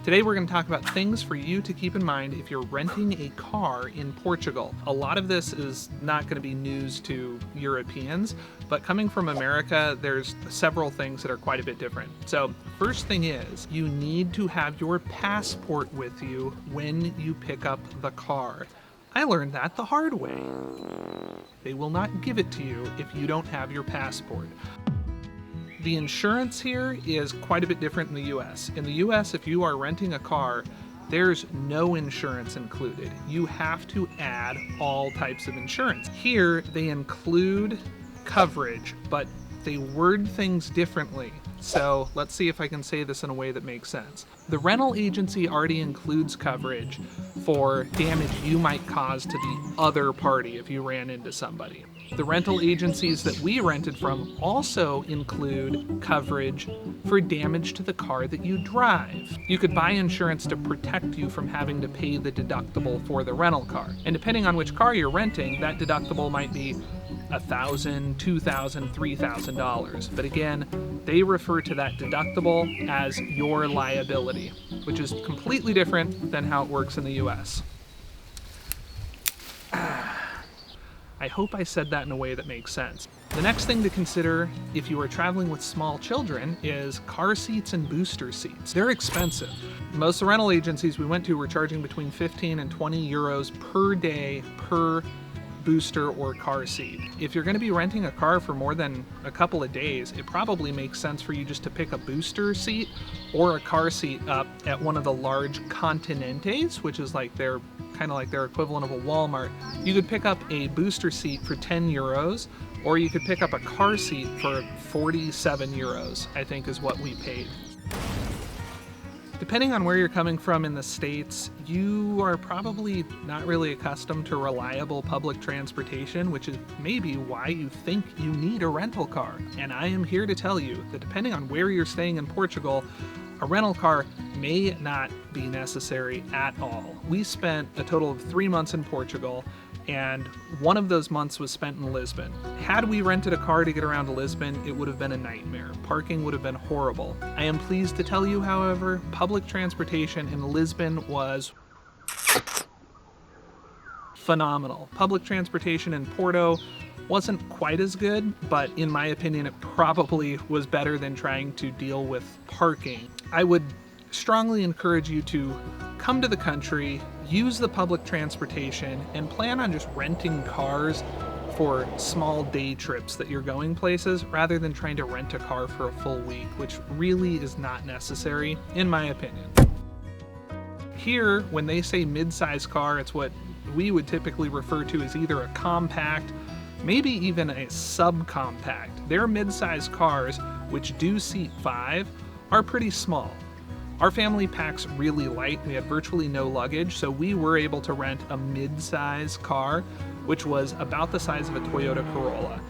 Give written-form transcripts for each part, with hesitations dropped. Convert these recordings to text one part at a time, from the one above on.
Today we're going to talk about things for you to keep in mind if you're renting a car in Portugal. A lot of this is not going to be news to Europeans, but coming from America, there's several things that are quite a bit different. So first thing is, you need to have your passport with you when you pick up the car. I learned that the hard way. They will not give it to you if you don't have your passport. The insurance here is quite a bit different in the US. In the US, if you are renting a car, there's no insurance included. You have to add all types of insurance. Here, they include coverage, but they word things differently. So let's see if I can say this in a way that makes sense. The rental agency already includes coverage for damage you might cause to the other party if you ran into somebody. The rental agencies that we rented from also include coverage for damage to the car that you drive. You could buy insurance to protect you from having to pay the deductible for the rental car. And depending on which car you're renting, that deductible might be $1,000, $2,000, $3,000. But again, they refer to that deductible as your liability, which is completely different than how it works in the US. I hope I said that in a way that makes sense. The next thing to consider if you are traveling with small children is car seats and booster seats. They're expensive. Most of the rental agencies we went to were charging between 15 and 20 euros per day per booster or car seat. If you're going to be renting a car for more than a couple of days, it probably makes sense for you just to pick a booster seat or a car seat up at one of the large Continentes, which is like their kind of like their equivalent of a Walmart. You could pick up a booster seat for 10 euros, or you could pick up a car seat for 47 euros, I think is what we paid. Depending on where you're coming from in the States, you are probably not really accustomed to reliable public transportation, which is maybe why you think you need a rental car. And I am here to tell you that depending on where you're staying in Portugal, a rental car may not be necessary at all. We spent a total of 3 months in Portugal, and one of those months was spent in Lisbon. Had we rented a car to get around to Lisbon, it would have been a nightmare. Parking would have been horrible. I am pleased to tell you, however, public transportation in Lisbon was phenomenal. Public transportation in Porto wasn't quite as good, but in my opinion, it probably was better than trying to deal with parking. I would strongly encourage you to come to the country, use the public transportation, and plan on just renting cars for small day trips that you're going places rather than trying to rent a car for a full week, which really is not necessary, in my opinion. Here, when they say mid-size car, it's what we would typically refer to as either a compact, maybe even a subcompact. Their mid-size cars, which do seat 5, are pretty small. Our family packs really light. We had virtually no luggage, so we were able to rent a mid-size car, which was about the size of a Toyota Corolla.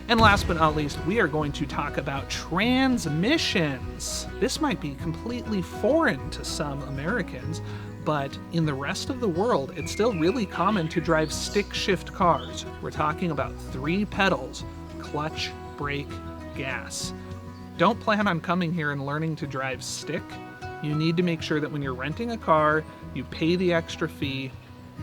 And last but not least, we are going to talk about transmissions. This might be completely foreign to some Americans, but in the rest of the world, it's still really common to drive stick-shift cars. We're talking about 3 pedals: clutch, brake, gas. Don't plan on coming here and learning to drive stick. You need to make sure that when you're renting a car, you pay the extra fee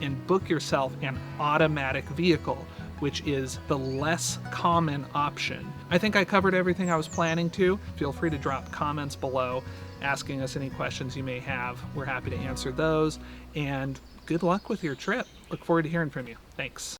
and book yourself an automatic vehicle, which is the less common option. I think I covered everything I was planning to. Feel free to drop comments below asking us any questions you may have. We're happy to answer those, and good luck with your trip. Look forward to hearing from you. Thanks.